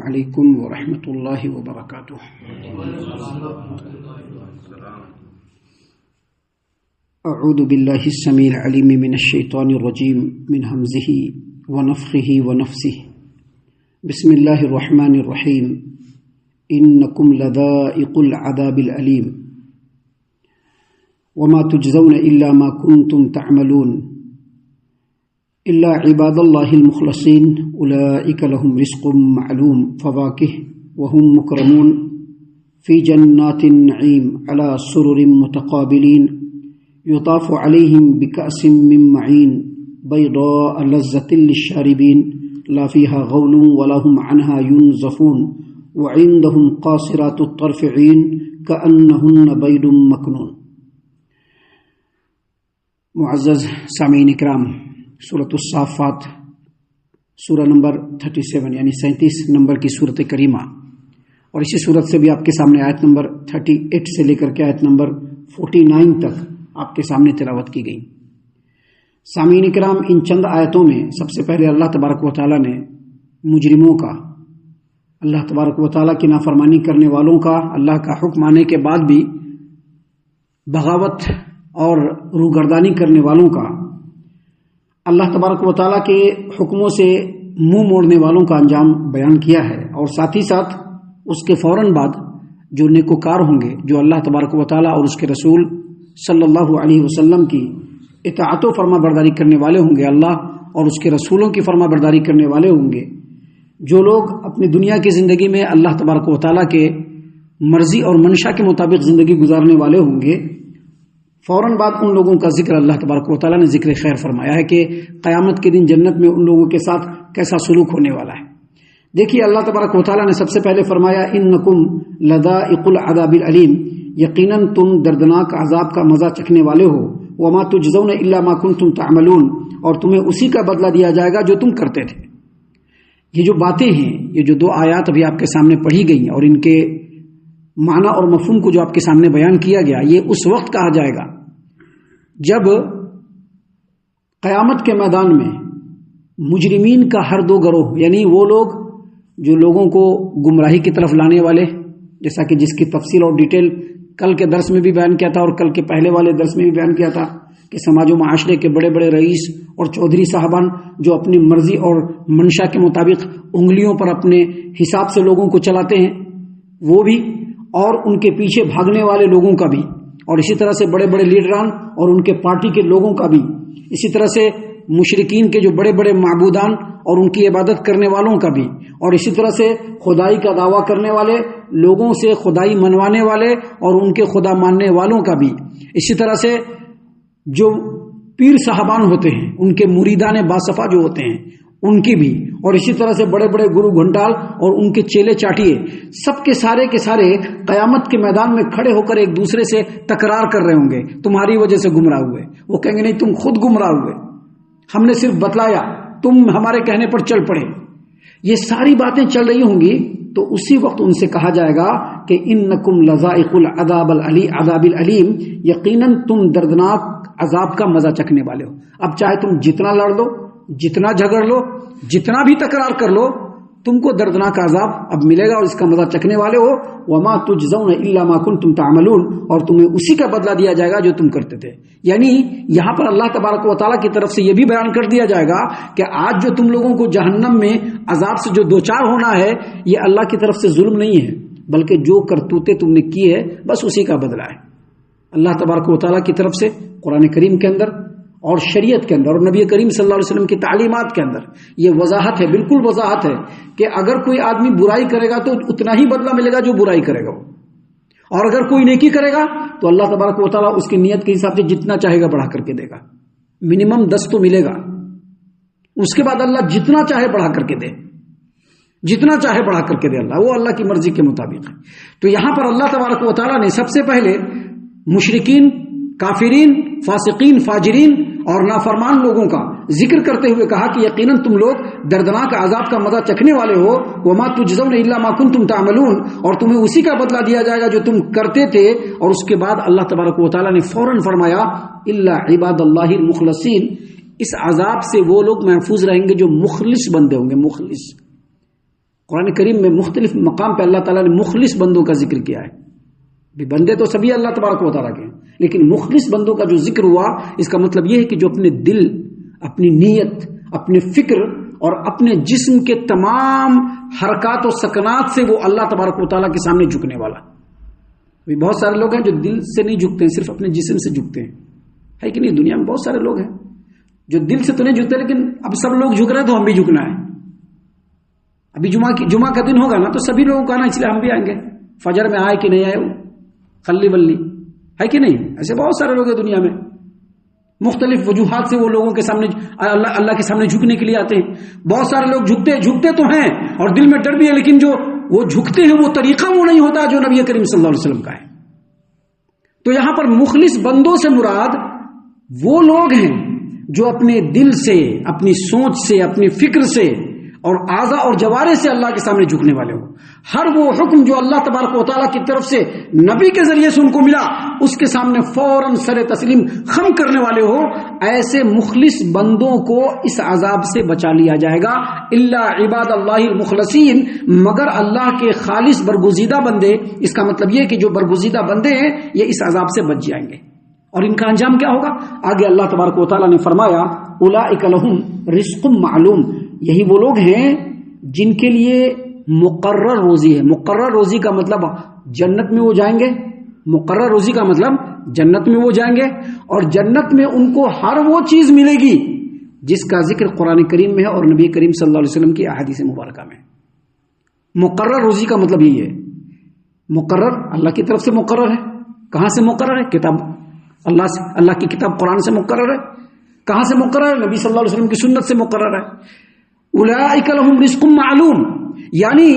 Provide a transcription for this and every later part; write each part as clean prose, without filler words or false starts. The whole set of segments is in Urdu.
علیکم ورحمۃ اللہ وبرکاتہ۔ اعوذ باللہ السمیع العلیم من الشیطان الرجیم من ہمزہ ونفخہ ونفثہ۔ بسم اللہ الرحمن الرحیم۔ انکم لذائق العذاب العلیم وما تجزون الا ما کنتم تعملون الا عباد اللہ المخلصین اولئک لهم رزق معلوم فواکہ وهم مکرمون فی جنات النعیم علی سرر متقابلین یطاف علیہم بکأس من معین بیضاء لذۃ للشاربین لا فیہا غول ولا هم عنہا ینزفون وعندهم قاصرات الطرف عین کأنہن بیض مکنون۔ معزز سامعین اکرام، سورۃ الصافات سورہ نمبر 37 یعنی 37 نمبر کی سورت کریمہ، اور اسی سورت سے بھی آپ کے سامنے آیت نمبر 38 سے لے کر کے آیت نمبر 49 تک آپ کے سامنے تلاوت کی گئی۔ سامعین اکرام، ان چند آیتوں میں سب سے پہلے اللہ تبارک و تعالیٰ نے مجرموں کا، اللہ تبارک و تعالیٰ کی نافرمانی کرنے والوں کا، اللہ کا حکم آنے کے بعد بھی بغاوت اور روگردانی کرنے والوں کا، اللہ تبارک و تعالیٰ کے حکموں سے منہ موڑنے والوں کا انجام بیان کیا ہے، اور ساتھ ہی ساتھ اس کے فوراً بعد جو نیکوکار ہوں گے، جو اللہ تبارک و تعالیٰ اور اس کے رسول صلی اللہ علیہ وسلم کی اطاعت و فرما برداری کرنے والے ہوں گے، اللہ اور اس کے رسولوں کی فرما برداری کرنے والے ہوں گے، جو لوگ اپنی دنیا کی زندگی میں اللہ تبارک و تعالیٰ کے مرضی اور منشا کے مطابق زندگی گزارنے والے ہوں گے، فوراً بعد ان لوگوں کا ذکر اللہ تبارک و تعالیٰ نے ذکر خیر فرمایا ہے کہ قیامت کے دن جنت میں ان لوگوں کے ساتھ کیسا سلوک ہونے والا ہے۔ دیکھیے، اللہ تبارک و تعالیٰ نے سب سے پہلے فرمایا انکم لذائق العذاب العلیم، یقیناً تم دردناک عذاب کا مزہ چکھنے والے ہو، وما تجزون الا ما کنتم تعملون، اور تمہیں اسی کا بدلہ دیا جائے گا جو تم کرتے تھے۔ یہ جو باتیں ہیں، یہ جو دو آیات ابھی آپ کے سامنے پڑھی گئی اور ان کے معنی اور مفہوم کو جو آپ کے سامنے بیان کیا گیا، یہ اس وقت کہا جائے گا جب قیامت کے میدان میں مجرمین کا ہر دو گروہ، یعنی وہ لوگ جو لوگوں کو گمراہی کی طرف لانے والے، جیسا کہ جس کی تفصیل اور ڈیٹیل کل کے درس میں بھی بیان کیا تھا اور کل کے پہلے والے درس میں بھی بیان کیا تھا کہ سماج و معاشرے کے بڑے بڑے رئیس اور چودھری صاحبان جو اپنی مرضی اور منشا کے مطابق انگلیوں پر اپنے حساب سے لوگوں کو چلاتے ہیں، وہ بھی، اور ان کے پیچھے بھاگنے والے لوگوں کا بھی، اور اسی طرح سے بڑے بڑے لیڈران اور ان کے پارٹی کے لوگوں کا بھی، اسی طرح سے مشرکین کے جو بڑے بڑے معبودان اور ان کی عبادت کرنے والوں کا بھی، اور اسی طرح سے خدائی کا دعویٰ کرنے والے لوگوں سے خدائی منوانے والے اور ان کے خدا ماننے والوں کا بھی، اسی طرح سے جو پیر صاحبان ہوتے ہیں، ان کے مریدان باصفا جو ہوتے ہیں ان کی بھی، اور اسی طرح سے بڑے بڑے گرو گھنٹال اور ان کے چیلے چاٹیے، سب کے سارے قیامت کے میدان میں کھڑے ہو کر ایک دوسرے سے تکرار کر رہے ہوں گے، تمہاری وجہ سے گمراہ ہوئے۔ وہ کہیں گے نہیں، تم خود گمراہ ہوئے، ہم نے صرف بتلایا، تم ہمارے کہنے پر چل پڑے۔ یہ ساری باتیں چل رہی ہوں گی تو اسی وقت ان سے کہا جائے گا کہ انکم لذائق العذاب العلیم، یقیناً تم دردناک عذاب کا مزہ چکھنے والے ہو۔ اب چاہے تم جتنا لڑ لو، جتنا جھگڑ لو، جتنا بھی تکرار کر لو، تم کو دردناک عذاب اب ملے گا اور اس کا مزہ چکھنے والے ہو۔ وما تجزون الا ما کنتم تعملون، اور تمہیں اسی کا بدلہ دیا جائے گا جو تم کرتے تھے۔ یعنی یہاں پر اللہ تبارک و تعالیٰ کی طرف سے یہ بھی بیان کر دیا جائے گا کہ آج جو تم لوگوں کو جہنم میں عذاب سے جو دوچار ہونا ہے، یہ اللہ کی طرف سے ظلم نہیں ہے، بلکہ جو کرتوتیں تم نے کی ہے بس اسی کا بدلہ ہے۔ اللہ تبارک و تعالیٰ کی طرف سے قرآن کریم کے اندر اور شریعت کے اندر اور نبی کریم صلی اللہ علیہ وسلم کی تعلیمات کے اندر یہ وضاحت ہے، بالکل وضاحت ہے کہ اگر کوئی آدمی برائی کرے گا تو اتنا ہی بدلہ ملے گا جو برائی کرے گا، اور اگر کوئی نیکی کرے گا تو اللہ تبارک و تعالیٰ اس کی نیت کے حساب سے جتنا چاہے گا بڑھا کر کے دے گا، منیمم 10 تو ملے گا، اس کے بعد اللہ جتنا چاہے بڑھا کر کے دے، جتنا چاہے بڑھا کر کے دے، اللہ وہ اللہ کی مرضی کے مطابق ہے۔ تو یہاں پر اللہ تبارک و تعالیٰ نے سب سے پہلے مشرکین، کافرین، فاسقین، فاجرین اور نافرمان لوگوں کا ذکر کرتے ہوئے کہا کہ یقیناً تم لوگ دردناک عذاب کا مزہ چکھنے والے ہو، وما تجزون الا ما کنتم تعملون، اور تمہیں اسی کا بدلہ دیا جائے گا جو تم کرتے تھے۔ اور اس کے بعد اللہ تبارک و تعالیٰ نے فوراً فرمایا الا عباد اللہ المخلصین، اس عذاب سے وہ لوگ محفوظ رہیں گے جو مخلص بندے ہوں گے، مخلص قرآن کریم میں مختلف مقام پہ اللہ تعالیٰ نے مخلص بندوں کا ذکر کیا ہے. بندے تو سبھی اللہ تبارک و تعالیٰ کے ہیں، لیکن مخلص بندوں کا جو ذکر ہوا اس کا مطلب یہ ہے کہ جو اپنے دل، اپنی نیت، اپنے فکر اور اپنے جسم کے تمام حرکات و سکنات سے وہ اللہ تبارک و تعالیٰ کے سامنے جھکنے والا. بہت سارے لوگ ہیں جو دل سے نہیں جھکتے ہیں، صرف اپنے جسم سے جھکتے ہیں، ہے کہ نہیں؟ دنیا میں بہت سارے لوگ ہیں جو دل سے تو نہیں جھکتے، لیکن اب سب لوگ جھک رہے ہیں تو ہم بھی جھکنا ہے. ابھی جمعہ کا دن ہوگا نا تو سبھی لوگوں کو آنا، اس لیے ہم بھی آئیں گے. فجر میں آئے کہ نہیں آئے وہ خلی بلی، ہے کہ نہیں؟ ایسے بہت سارے لوگ ہیں دنیا میں، مختلف وجوہات سے وہ لوگوں کے سامنے اللہ کے سامنے جھکنے کے لیے آتے ہیں. بہت سارے لوگ جھکتے تو ہیں اور دل میں ڈر بھی ہے، لیکن جو وہ جھکتے ہیں وہ طریقہ وہ نہیں ہوتا جو نبی کریم صلی اللہ علیہ وسلم کا ہے. تو یہاں پر مخلص بندوں سے مراد وہ لوگ ہیں جو اپنے دل سے، اپنی سوچ سے، اپنی فکر سے اور اعضاء اور جوارح سے اللہ کے سامنے جھکنے والے ہو. ہر وہ حکم جو اللہ تبارک و تعالیٰ کی طرف سے نبی کے ذریعے سے ان کو ملا اس کے سامنے فوراً سر تسلیم خم کرنے والے ہو. ایسے مخلص بندوں کو اس عذاب سے بچا لیا جائے گا. الا عباد اللہ المخلصین، مگر اللہ کے خالص برگزیدہ بندے. اس کا مطلب یہ کہ جو برگزیدہ بندے ہیں یہ اس عذاب سے بچ جائیں گے. اور ان کا انجام کیا ہوگا؟ آگے اللہ تبارک و تعالیٰ نے فرمایا اولئک لہم رزق معلوم، یہی وہ لوگ ہیں جن کے لیے مقرر روزی ہے. مقرر روزی کا مطلب جنت میں وہ جائیں گے. مقرر روزی کا مطلب جنت میں وہ جائیں گے، اور جنت میں ان کو ہر وہ چیز ملے گی جس کا ذکر قرآن کریم میں ہے اور نبی کریم صلی اللہ علیہ وسلم کی احادیث مبارکہ میں. مقرر روزی کا مطلب یہی ہے. مقرر اللہ کی طرف سے مقرر ہے. کہاں سے مقرر ہے؟ کتاب اللہ کی کتاب قرآن سے مقرر ہے. کہاں سے مقرر ہے؟ نبی صلی اللہ علیہ وسلم کی سنت سے مقرر ہے. اولئک لہم رزق معلوم، یعنی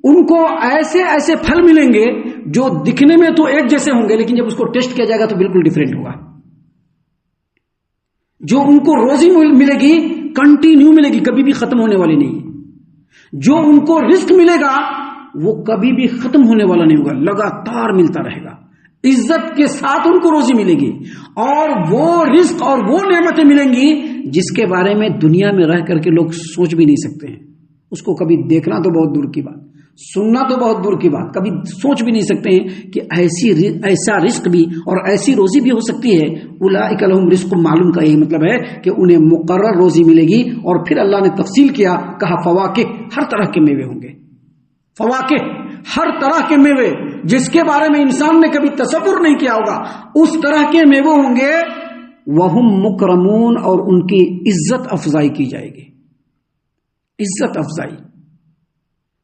ان کو ایسے ایسے پھل ملیں گے جو دکھنے میں تو ایک جیسے ہوں گے، لیکن جب اس کو ٹیسٹ کیا جائے گا تو بالکل ڈیفرنٹ ہوگا. جو ان کو روزی ملے گی کنٹینیو ملے گی، کبھی بھی ختم ہونے والی نہیں ہے. جو ان کو رزق ملے گا وہ کبھی بھی ختم ہونے والا نہیں ہوگا، لگاتار ملتا رہے گا. عزت کے ساتھ ان کو روزی ملے گی، اور وہ رزق اور وہ نعمتیں ملیں گی جس کے بارے میں دنیا میں رہ کر کے لوگ سوچ بھی نہیں سکتے ہیں. اس کو کبھی دیکھنا تو بہت دور کی بات، سننا تو بہت دور کی بات، کبھی سوچ بھی نہیں سکتے ہیں کہ ایسا رزق بھی اور ایسی روزی بھی ہو سکتی ہے. اولئک لہم رزق معلوم کا یہی مطلب ہے کہ انہیں مقرر روزی ملے گی. اور پھر اللہ نے تفصیل کیا، کہا فواکہ، ہر طرح کے میوے ہوں گے. فواکہ، ہر طرح کے میوے جس کے بارے میں انسان نے کبھی تصور نہیں کیا ہوگا اس طرح کے میوے ہوں گے. وہم مکرمون، اور ان کی عزت افزائی کی جائے گی. عزت افزائی.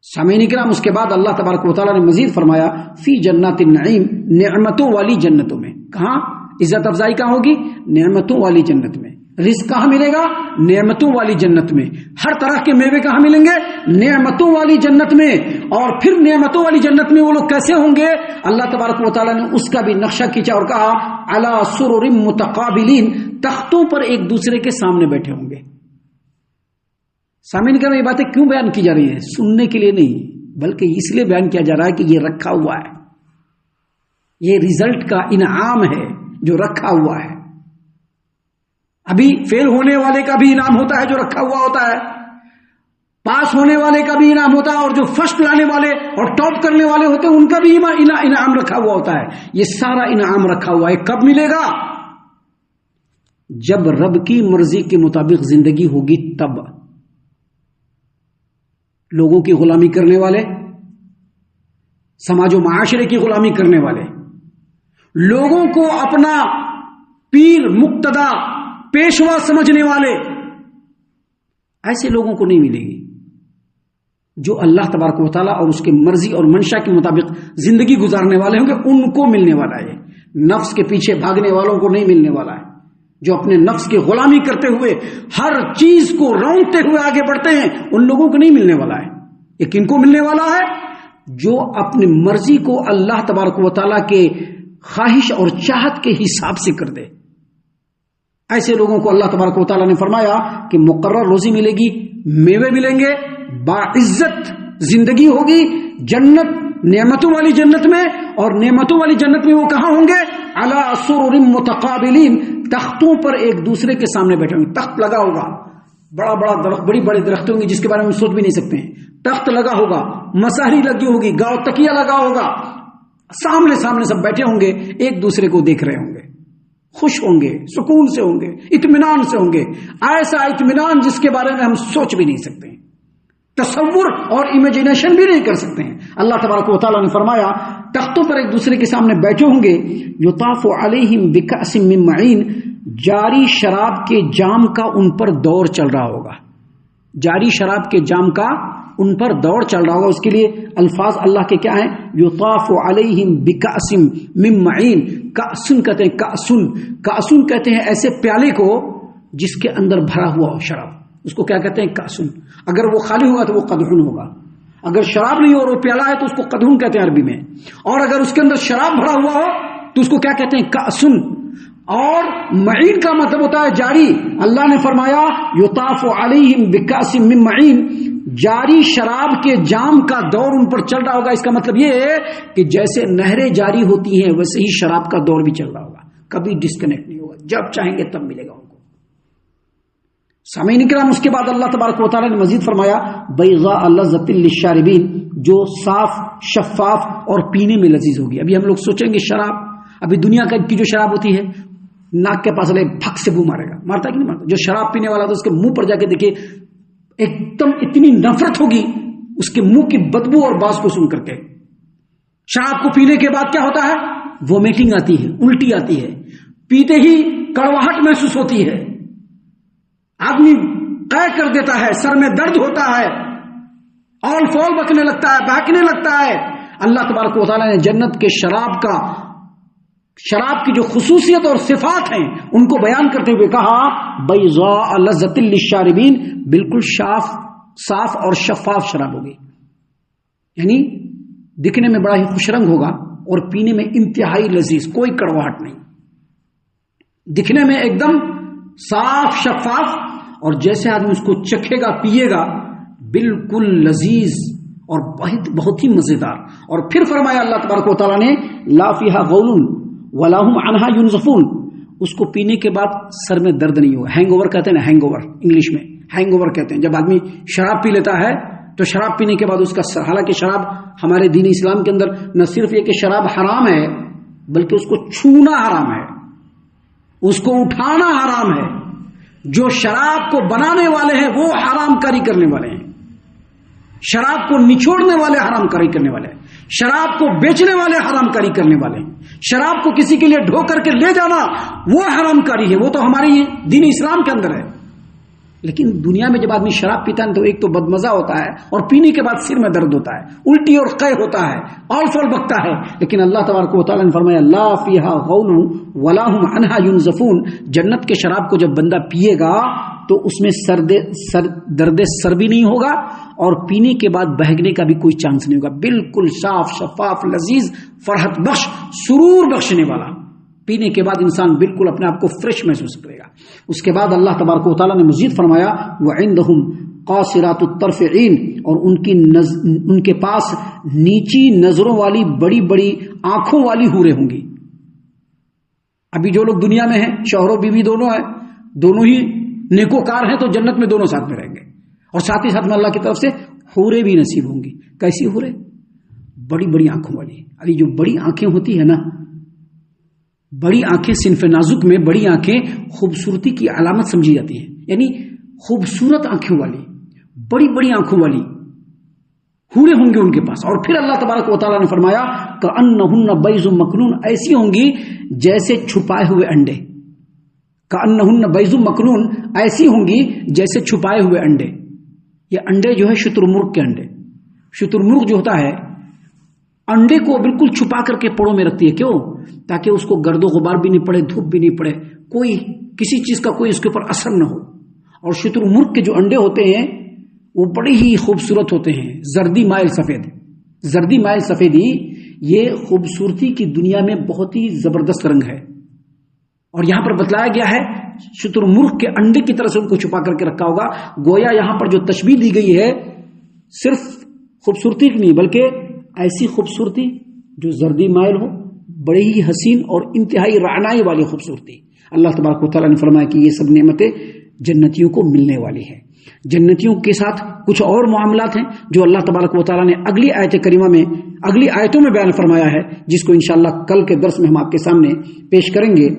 سامعین کرام، اس کے بعد اللہ تبارک و تعالیٰ نے مزید فرمایا فی جنات النعیم، نعمتوں والی جنتوں میں. کہاں عزت افزائی کہاں ہوگی؟ نعمتوں والی جنت میں. رزق کہاں ملے گا؟ نعمتوں والی جنت میں. ہر طرح کے میوے کہاں ملیں گے؟ نعمتوں والی جنت میں. اور پھر نعمتوں والی جنت میں وہ لوگ کیسے ہوں گے؟ اللہ تبارک و تعالیٰ نے اس کا بھی نقشہ کھینچا اور کہا علی سرر متقابلین، تختوں پر ایک دوسرے کے سامنے بیٹھے ہوں گے. سامنے کا یہ باتیں کیوں بیان کی جا رہی ہیں؟ سننے کے لیے نہیں، بلکہ اس لیے بیان کیا جا رہا ہے کہ یہ رکھا ہوا ہے، یہ ریزلٹ کا انعام ہے جو رکھا ہوا ہے. ابھی فیل ہونے والے کا بھی انعام ہوتا ہے جو رکھا ہوا ہوتا ہے، پاس ہونے والے کا بھی انعام ہوتا ہے، اور جو فرسٹ لانے والے اور ٹاپ کرنے والے ہوتے ہیں ان کا بھی انعام رکھا ہوا ہوتا ہے. یہ سارا انعام رکھا ہوا ہے. کب ملے گا؟ جب رب کی مرضی کے مطابق زندگی ہوگی تب. لوگوں کی غلامی کرنے والے، سماج و معاشرے کی غلامی کرنے والے، لوگوں کو اپنا پیر مقتدا پیشوا سمجھنے والے، ایسے لوگوں کو نہیں ملے گی. جو اللہ تبارک و تعالیٰ اور اس کے مرضی اور منشا کے مطابق زندگی گزارنے والے ہوں گے ان کو ملنے والا ہے. نفس کے پیچھے بھاگنے والوں کو نہیں ملنے والا ہے. جو اپنے نفس کی غلامی کرتے ہوئے ہر چیز کو رونقتے ہوئے آگے بڑھتے ہیں ان لوگوں کو نہیں ملنے والا ہے. یہ کن کو ملنے والا ہے؟ جو اپنی مرضی کو اللہ تبارک و تعالیٰ کے خواہش اور چاہت کے حساب سے کر دے. ایسے لوگوں کو اللہ تبارک و تعالیٰ نے فرمایا کہ مقرر روزی ملے گی، میوے ملیں گے، باعزت زندگی ہوگی جنت، نعمتوں والی جنت میں. اور نعمتوں والی جنت میں وہ کہاں ہوں گے؟ علی سرر متقابلین، تختوں پر ایک دوسرے کے سامنے بیٹھے ہوں گے. تخت لگا ہوگا، بڑا بڑا درخت، بڑی بڑی درخت ہوں گی جس کے بارے میں ہم سوچ بھی نہیں سکتے ہیں. تخت لگا ہوگا، مسہری لگی ہوگی، گاؤ تکیہ لگا ہوگا، سامنے سامنے سب بیٹھے ہوں گے، ایک دوسرے کو دیکھ رہے ہوں گے، خوش ہوں گے، سکون سے ہوں گے، اطمینان سے ہوں گے، ایسا اطمینان جس کے بارے میں ہم سوچ بھی نہیں سکتے ہیں، تصور اور امیجنیشن بھی نہیں کر سکتے ہیں۔ اللہ تبارک و تعالیٰ نے فرمایا تختوں پر ایک دوسرے کے سامنے بیٹھے ہوں گے، یطاف علیہم بکأس من معین، جاری شراب کے جام کا ان پر دور چل رہا ہوگا، جاری شراب کے جام کا ان پر دور چل رہا ہوگا۔ اس کے لیے الفاظ اللہ کے کیا ہیں؟ یطاف علیہم بکأس من معین، کأسن کہتے ہیں، کأسن کہتے ہیں ایسے پیالے کو جس کے اندر بھرا ہوا ہو شراب، اس کو کیا کہتے ہیں؟ کأسن۔ اگر وہ خالی ہوگا تو وہ قدحن ہوگا، اگر شراب نہیں ہو اور وہ پیالہ ہے تو اس کو قدحن کہتے ہیں عربی میں، اور اگر اس کے اندر شراب بھرا ہوا ہو تو اس کو کیا کہتے ہیں؟ کأسن۔ اور معین کا مطلب ہوتا ہے جاری۔ اللہ نے فرمایا یطاف علیہم بکأس من معین، جاری شراب کے جام کا دور ان پر چل رہا ہوگا۔ اس کا مطلب یہ ہے کہ جیسے نہریں جاری ہوتی ہیں ویسے ہی شراب کا دور بھی چل رہا ہوگا، کبھی ڈسکنیکٹ نہیں ہوگا، جب چاہیں گے تب ملے گا ان کو۔ سامعین کرام، اس کے بعد اللہ تبارک و تعالیٰ نے مزید فرمایا بیضاء لذۃ للشاربین، جو صاف، شفاف اور پینے میں لذیذ ہوگی۔ ابھی ہم لوگ سوچیں گے شراب، ابھی دنیا کی جو شراب ہوتی ہے ناک کے پاس لے بھک سے بو مارے گا، مارتا کہ نہیں مارتا؟ جو شراب پینے والا تو اس کے منہ پر جا کے دیکھے ایک دم اتنی نفرت ہوگی اس کے منہ کی بدبو اور باز کو سن کر کے۔ شراب کو پینے کے بعد کیا ہوتا ہے؟ وومیٹنگ آتی ہے، الٹی آتی ہے، پیتے ہی کڑواہٹ محسوس ہوتی ہے، آدمی قے کر دیتا ہے، سر میں درد ہوتا ہے، آل فول بکنے لگتا ہے، بہکنے لگتا ہے۔ اللہ تبارک و تعالیٰ نے جنت کے شراب کی جو خصوصیت اور صفات ہیں ان کو بیان کرتے ہوئے کہا بیضاء لذۃ للشاربین، بالکل صاف اور شفاف شراب ہوگی، یعنی دکھنے میں بڑا ہی خوش رنگ ہوگا اور پینے میں انتہائی لذیذ، کوئی کڑواہٹ نہیں، دکھنے میں ایک دم صاف شفاف، اور جیسے آدمی اس کو چکھے گا پیے گا بالکل لذیذ اور بہت ہی مزیدار۔ اور پھر فرمایا اللہ تبارک و تعالیٰ نے لا فیہا غول ولا هم عنہا ينزفون، اس کو پینے کے بعد سر میں درد نہیں ہوگا۔ ہینگ اوور کہتے ہیں نا، ہینگ اوور انگلش میں ہینگ اوور کہتے ہیں، جب آدمی شراب پی لیتا ہے تو شراب پینے کے بعد اس کا سر، حالانکہ شراب ہمارے دین اسلام کے اندر نہ صرف یہ کہ شراب حرام ہے بلکہ اس کو چھونا حرام ہے، اس کو اٹھانا حرام ہے۔ جو شراب کو بنانے والے ہیں وہ حرام کاری کرنے والے ہیں، شراب کو نچوڑنے والے حرام کاری کرنے والے ہیں، شراب کو بیچنے والے حرام کاری کرنے والے ہیں، شراب کو کسی کے لیے ڈھو کر کے لے جانا وہ حرام کاری ہے، وہ تو ہماری دین اسلام کے اندر ہے۔ لیکن دنیا میں جب آدمی شراب پیتا ہے تو ایک تو بدمزہ ہوتا ہے اور پینے کے بعد سر میں درد ہوتا ہے، الٹی اور قے ہوتا ہے، آل فول بکتا ہے۔ لیکن اللہ تبارک و تعالیٰ نے فرمایا لا فیہا غول ولا هم عنہا ينزفون، جنت کے شراب کو جب بندہ پیے گا تو اس میں درد سر بھی نہیں ہوگا اور پینے کے بعد بہگنے کا بھی کوئی چانس نہیں ہوگا، بالکل صاف شفاف لذیذ فرحت بخش سرور بخشنے والا، پینے کے بعد انسان بالکل اپنے آپ کو فریش محسوس کرے گا۔ اس کے بعد اللہ تبارک و تعالیٰ نے مزید فرمایا وعندہم قاصرات الطرف عین، اور ان کے پاس نیچی نظروں والی بڑی بڑی آنکھوں والی حوریں ہوں گی۔ ابھی جو لوگ دنیا میں ہیں شوہر و بیوی دونوں ہیں، دونوں ہی نیکوکار ہیں، تو جنت میں دونوں ساتھ میں رہیں گے، اور ساتھ ہی ساتھ میں اللہ کی طرف سے حوریں بھی نصیب ہوں گی۔ کیسی حوریں؟ بڑی بڑی آنکھوں والی۔ ابھی جو بڑی آنکھیں ہوتی ہے نا، بڑی آنکھیں صنف نازک میں بڑی آنکھیں خوبصورتی کی علامت سمجھی جاتی ہیں، یعنی خوبصورت آنکھوں والی بڑی بڑی آنکھوں والی حوریں ہوں گی ان کے پاس۔ اور پھر اللہ تبارک و تعالیٰ نے فرمایا کأنہن بیض مکنون، ایسی ہوں گی جیسے چھپائے ہوئے انڈے، کأنہن بیض مکنون، ایسی ہوں گی جیسے چھپائے ہوئے انڈے۔ یہ انڈے جو ہے شتر مرغ کے انڈے، شتر مرغ جو ہوتا ہے انڈے کو بالکل چھپا کر کے پڑوں میں رکھتی ہے، کیوں؟ تاکہ اس کو گرد و غبار بھی نہیں پڑے، دھوپ بھی نہیں پڑے، کوئی کسی چیز کا کوئی اس کے اوپر اثر نہ ہو۔ اور شتر مرغ کے جو انڈے ہوتے ہیں وہ بڑے ہی خوبصورت ہوتے ہیں، زردی مائل سفید، زردی مائل سفیدی یہ خوبصورتی کی دنیا میں بہت ہی زبردست رنگ ہے۔ اور یہاں پر بتلایا گیا ہے شتر مرغ کے انڈے کی طرح سے ان کو چھپا کر کے رکھا ہوگا، گویا یہاں پر جو تشبیہ دی گئی ہے صرف خوبصورتی کی نہیں بلکہ ایسی خوبصورتی جو زردی مائل ہو، بڑی ہی حسین اور انتہائی رعنائی والی خوبصورتی۔ اللہ تبارک و تعالیٰ نے فرمایا کہ یہ سب نعمتیں جنتیوں کو ملنے والی ہیں۔ جنتیوں کے ساتھ کچھ اور معاملات ہیں جو اللہ تبارک و تعالیٰ نے اگلی آیت کریمہ میں اگلی آیتوں میں بیان فرمایا ہے، جس کو انشاءاللہ کل کے درس میں ہم آپ کے سامنے پیش کریں گے۔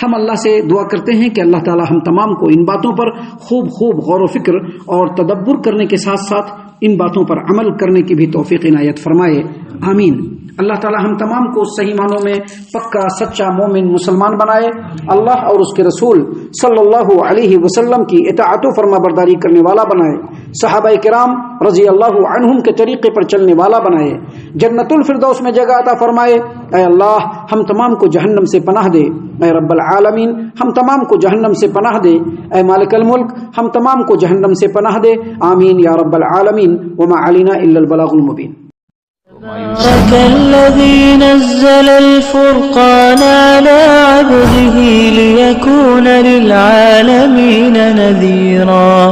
ہم اللہ سے دعا کرتے ہیں کہ اللہ تعالیٰ ہم تمام کو ان باتوں پر خوب غور و فکر اور تدبر کرنے کے ساتھ ساتھ ان باتوں پر عمل کرنے کی بھی توفیق عنایت فرمائے، آمین۔ اللہ تعالی ہم تمام کو صحیح معنوں میں پکا سچا مومن مسلمان بنائے، اللہ اور اس کے رسول صلی اللہ علیہ وسلم کی اطاعت و فرما برداری کرنے والا بنائے، صحابہ کرام رضی اللہ عنہم کے طریقے پر چلنے والا بنائے، جنت الفردوس میں جگہ عطا فرمائے۔ اے اللہ ہم تمام کو جہنم سے پناہ دے، اے رب العالمین ہم تمام کو جہنم سے پناہ دے، اے مالک الملک ہم تمام کو جہنم سے پناہ دے، آمین یا رب العالمین۔ وما علینا الا البلاغ المبین۔ تبارك الذي نزل الفرقان على عبده ليكون للعالمين نذيرا